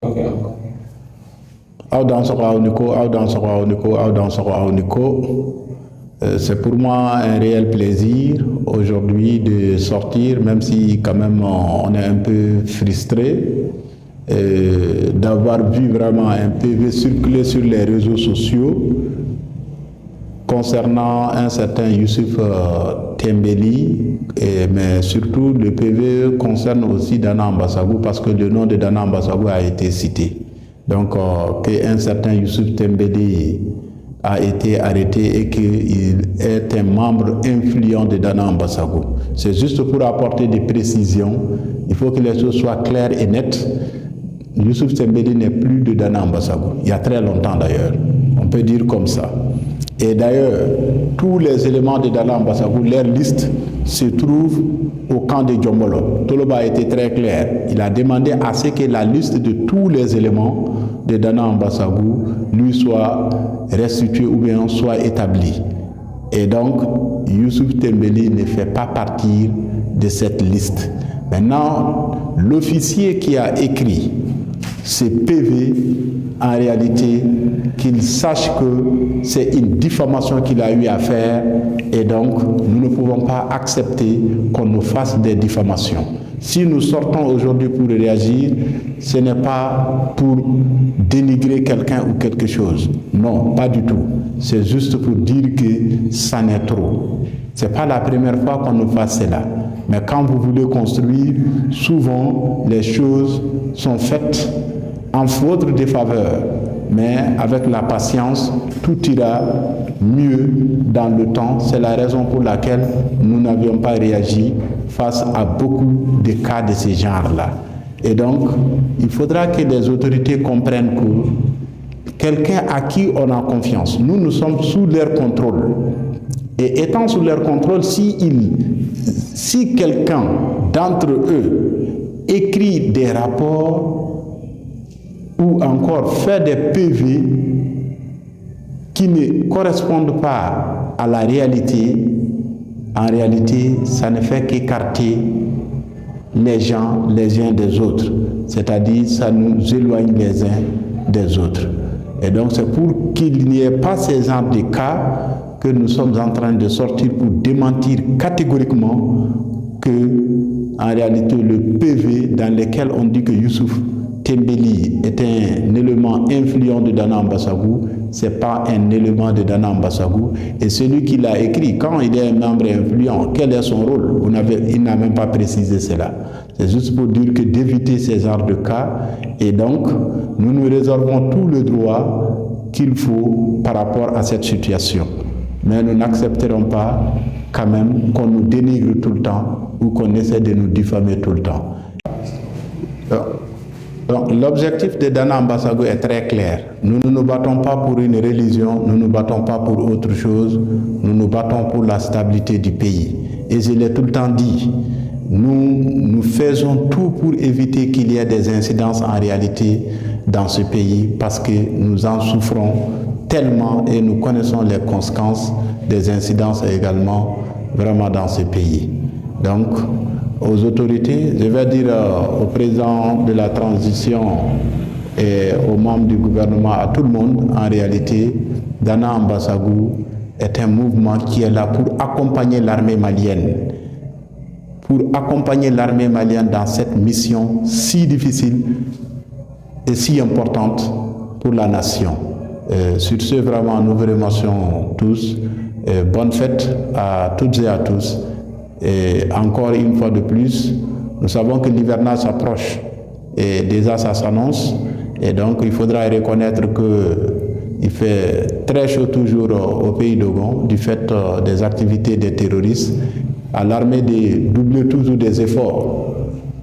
C'est pour moi un réel plaisir aujourd'hui de sortir, même si quand même on est un peu frustré, d'avoir vu vraiment un PV circuler sur les réseaux sociaux concernant un certain Youssouf Tembeli, mais surtout le PV concerne aussi Dana Ambassagou parce que le nom de Dana Ambassagou a été cité. Donc qu'un certain Youssouf Tembeli a été arrêté et qu'il est un membre influent de Dana Ambassagou. C'est juste pour apporter des précisions. Il faut que les choses soient claires et nettes. Youssouf Tembeli n'est plus de Dana Ambassagou. Il y a très longtemps d'ailleurs. On peut dire comme ça. Et d'ailleurs, tous les éléments de Dana Ambassagou, leur liste se trouve au camp de Djombolo. Toloba a été très clair. Il a demandé à ce que la liste de tous les éléments de Dana Ambassagou lui soit restituée ou bien soit établie. Et donc, Youssouf Tembeli ne fait pas partie de cette liste. Maintenant, l'officier qui a écrit ce PV, en réalité, qu'il sache que c'est une diffamation qu'il a eu à faire et donc nous ne pouvons pas accepter qu'on nous fasse des diffamations. Si nous sortons aujourd'hui pour réagir, ce n'est pas pour dénigrer quelqu'un ou quelque chose. Non, pas du tout. C'est juste pour dire que ça n'est trop. Ce n'est pas la première fois qu'on nous fasse cela. Mais quand vous voulez construire, souvent les choses sont faites en votre défaveur. Mais avec la patience, tout ira mieux dans le temps. C'est la raison pour laquelle nous n'avions pas réagi face à beaucoup de cas de ce genre-là. Et donc, il faudra que les autorités comprennent que quelqu'un à qui on a confiance, nous sommes sous leur contrôle. Et étant sous leur contrôle, si quelqu'un d'entre eux écrit des rapports ou encore fait des PV qui ne correspondent pas à la réalité, en réalité, ça ne fait qu'écarter les gens les uns des autres. C'est-à-dire, ça nous éloigne les uns des autres. Et donc, c'est pour qu'il n'y ait pas ces genres de cas que nous sommes en train de sortir pour démentir catégoriquement que, en réalité, le PV dans lequel on dit que Youssouf Tembeli est un élément influent de Dana Ambassagou, ce n'est pas un élément de Dana Ambassagou. Et celui qui l'a écrit, quand il est un membre influent, quel est son rôle? Il n'a même pas précisé cela. C'est juste pour dire que d'éviter ces genres de cas. Et donc, nous nous réservons tout le droit qu'il faut par rapport à cette situation. Mais nous n'accepterons pas quand même qu'on nous dénigre tout le temps ou qu'on essaie de nous diffamer tout le temps. Donc, l'objectif de Dana Ambassagou est très clair. Nous ne nous battons pas pour une religion, nous ne nous battons pas pour autre chose, nous nous battons pour la stabilité du pays. Et je l'ai tout le temps dit, nous faisons tout pour éviter qu'il y ait des incidences en réalité dans ce pays parce que nous en souffrons tellement et nous connaissons les conséquences des incidences également vraiment dans ce pays. Donc, aux autorités, je vais dire au président de la transition et aux membres du gouvernement, à tout le monde, en réalité, Dana Ambassagou est un mouvement qui est là pour accompagner l'armée malienne. Pour accompagner l'armée malienne dans cette mission si difficile et si importante pour la nation. Sur ce, vraiment, nous vous remercions tous. Bonne fête à toutes et à tous. Et encore une fois de plus, nous savons que l'hivernage s'approche et déjà ça s'annonce. Et donc, il faudra reconnaître qu'il fait très chaud toujours au pays d'Ogon du fait des activités des terroristes. À l'armée de doubler toujours des efforts.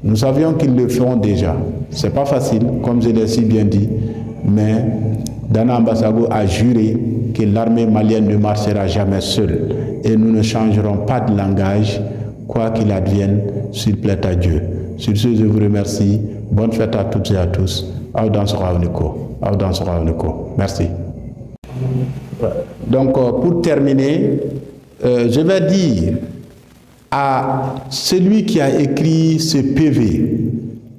Nous savions qu'ils le feront déjà. Ce n'est pas facile, comme je l'ai si bien dit, mais Dana Ambassagou a juré que l'armée malienne ne marchera jamais seule et nous ne changerons pas de langage, quoi qu'il advienne, s'il plaît à Dieu. Sur ce, je vous remercie. Bonne fête à toutes et à tous. Merci. Donc, pour terminer, je vais dire à celui qui a écrit ce PV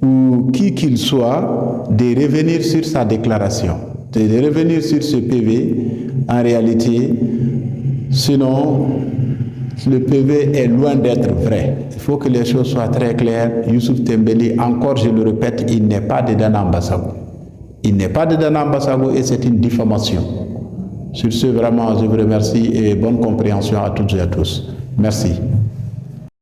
ou qui qu'il soit, de revenir sur sa déclaration, de revenir sur ce PV en réalité. Sinon, le PV est loin d'être vrai. Il faut que les choses soient très claires. Youssouf Tembeli, encore je le répète, il n'est pas de Dana Mbasago. Il n'est pas de Dana Mbasago et c'est une diffamation. Sur ce, vraiment, je vous remercie et bonne compréhension à toutes et à tous. Merci.